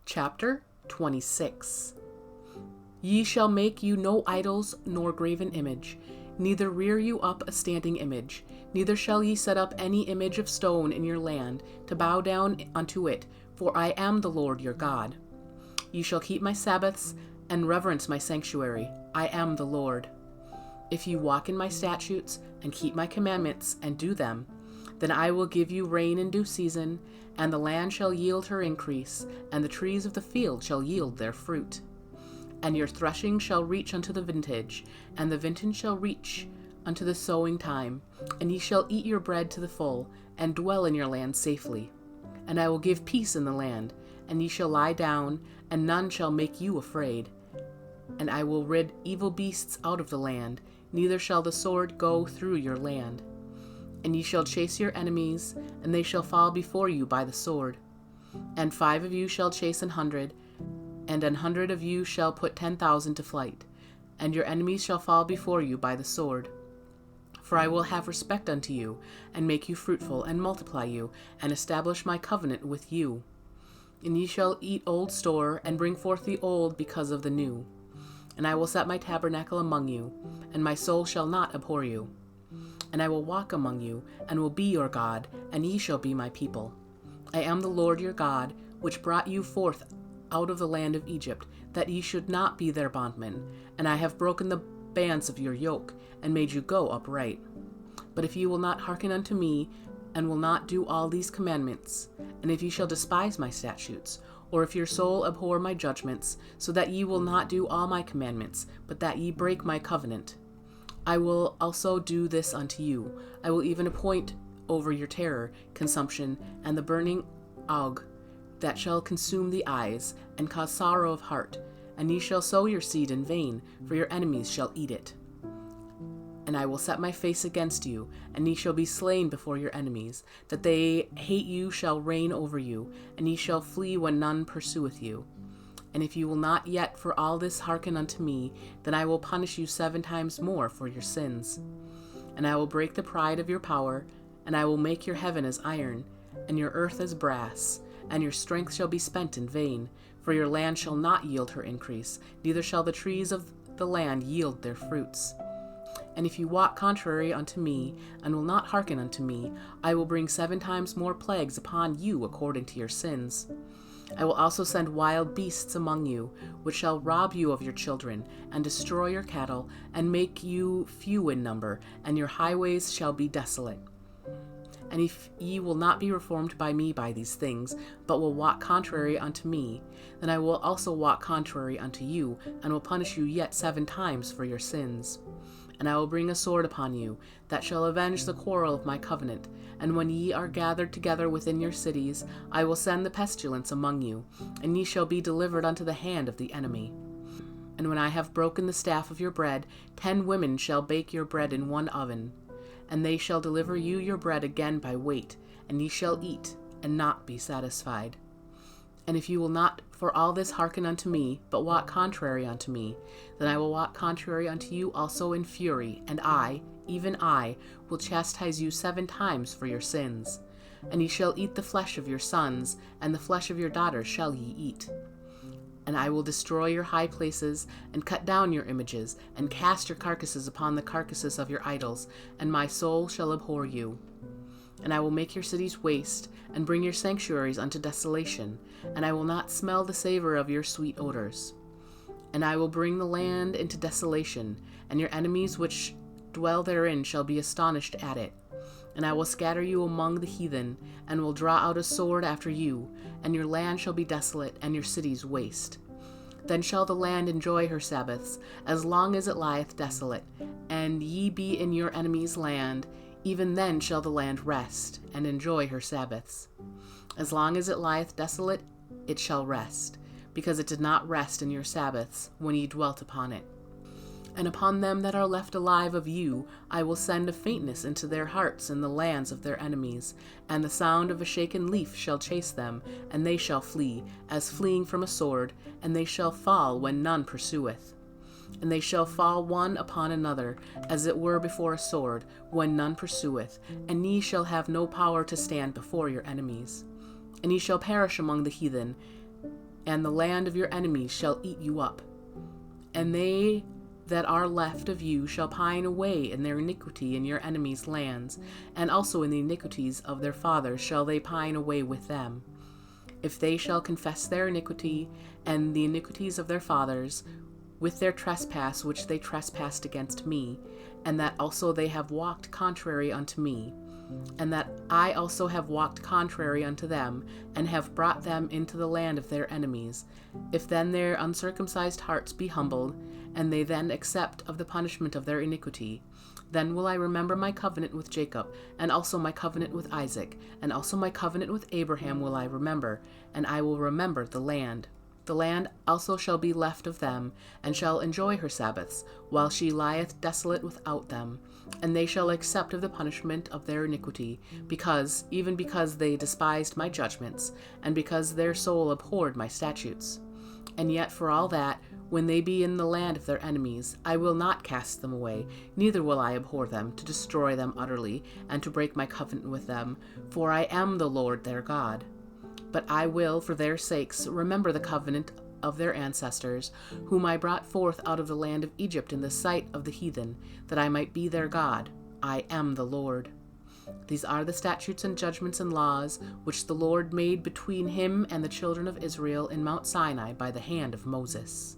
Chapter 26. Ye shall make you no idols nor graven image, neither rear you up a standing image, neither shall ye set up any image of stone in your land, to bow down unto it, for I am the Lord your God. Ye shall keep my Sabbaths, and reverence my sanctuary. I am the Lord. If you walk in my statutes, and keep my commandments, and do them, then I will give you rain in due season, and the land shall yield her increase, and the trees of the field shall yield their fruit. And your threshing shall reach unto the vintage, and the vintage shall reach unto the sowing time, and ye shall eat your bread to the full, and dwell in your land safely. And I will give peace in the land, and ye shall lie down, and none shall make you afraid. And I will rid evil beasts out of the land, neither shall the sword go through your land. And ye shall chase your enemies, and they shall fall before you by the sword. And 5 of you shall chase 100, and 100 of you shall put 10,000 to flight, and your enemies shall fall before you by the sword. For I will have respect unto you, and make you fruitful, and multiply you, and establish my covenant with you. And ye shall eat old store, and bring forth the old because of the new. And I will set my tabernacle among you, and my soul shall not abhor you. And I will walk among you, and will be your God, and ye shall be my people. I am the Lord your God, which brought you forth out of the land of Egypt, that ye should not be their bondmen. And I have broken the bands of your yoke, and made you go upright. But if ye will not hearken unto me, and will not do all these commandments, and if ye shall despise my statutes, or if your soul abhor my judgments, so that ye will not do all my commandments, but that ye break my covenant, I will also do this unto you. I will even appoint over your terror, consumption, and the burning ague, that shall consume the eyes, and cause sorrow of heart. And ye shall sow your seed in vain, for your enemies shall eat it. And I will set my face against you, and ye shall be slain before your enemies, that they hate you shall reign over you, and ye shall flee when none pursueth you. And if you will not yet for all this hearken unto me, then I will punish you 7 times more for your sins. And I will break the pride of your power, and I will make your heaven as iron, and your earth as brass, and your strength shall be spent in vain, for your land shall not yield her increase, neither shall the trees of the land yield their fruits. And if you walk contrary unto me, and will not hearken unto me, I will bring 7 times more plagues upon you according to your sins. I will also send wild beasts among you, which shall rob you of your children, and destroy your cattle, and make you few in number, and your highways shall be desolate. And if ye will not be reformed by me by these things, but will walk contrary unto me, then I will also walk contrary unto you, and will punish you yet 7 times for your sins. And I will bring a sword upon you, that shall avenge the quarrel of my covenant. And when ye are gathered together within your cities, I will send the pestilence among you, and ye shall be delivered unto the hand of the enemy. And when I have broken the staff of your bread, 10 women shall bake your bread in one oven. And they shall deliver you your bread again by weight, and ye shall eat, and not be satisfied. And if you will not for all this hearken unto me, but walk contrary unto me, then I will walk contrary unto you also in fury, and I, even I, will chastise you 7 times for your sins. And ye shall eat the flesh of your sons, and the flesh of your daughters shall ye eat. And I will destroy your high places, and cut down your images, and cast your carcasses upon the carcasses of your idols, and my soul shall abhor you. And I will make your cities waste, and bring your sanctuaries unto desolation, and I will not smell the savor of your sweet odors. And I will bring the land into desolation, and your enemies which dwell therein shall be astonished at it. And I will scatter you among the heathen, and will draw out a sword after you, and your land shall be desolate, and your cities waste. Then shall the land enjoy her Sabbaths, as long as it lieth desolate, and ye be in your enemy's land. Even then shall the land rest, and enjoy her Sabbaths. As long as it lieth desolate, it shall rest, because it did not rest in your Sabbaths, when ye dwelt upon it. And upon them that are left alive of you I will send a faintness into their hearts in the lands of their enemies, and the sound of a shaken leaf shall chase them, and they shall flee, as fleeing from a sword, and they shall fall when none pursueth. And they shall fall one upon another, as it were before a sword, when none pursueth, and ye shall have no power to stand before your enemies. And ye shall perish among the heathen, and the land of your enemies shall eat you up. And they that are left of you shall pine away in their iniquity in your enemies' lands, and also in the iniquities of their fathers shall they pine away with them. If they shall confess their iniquity and the iniquities of their fathers, with their trespass which they trespassed against me, and that also they have walked contrary unto me, and that I also have walked contrary unto them, and have brought them into the land of their enemies. If then their uncircumcised hearts be humbled, and they then accept of the punishment of their iniquity, then will I remember my covenant with Jacob, and also my covenant with Isaac, and also my covenant with Abraham will I remember, and I will remember the land. The land also shall be left of them, and shall enjoy her Sabbaths, while she lieth desolate without them. And they shall accept of the punishment of their iniquity, even because they despised my judgments, and because their soul abhorred my statutes. And yet for all that, when they be in the land of their enemies, I will not cast them away, neither will I abhor them, to destroy them utterly, and to break my covenant with them, for I am the Lord their God. But I will, for their sakes, remember the covenant of their ancestors, whom I brought forth out of the land of Egypt in the sight of the heathen, that I might be their God. I am the Lord. These are the statutes and judgments and laws which the Lord made between him and the children of Israel in Mount Sinai by the hand of Moses.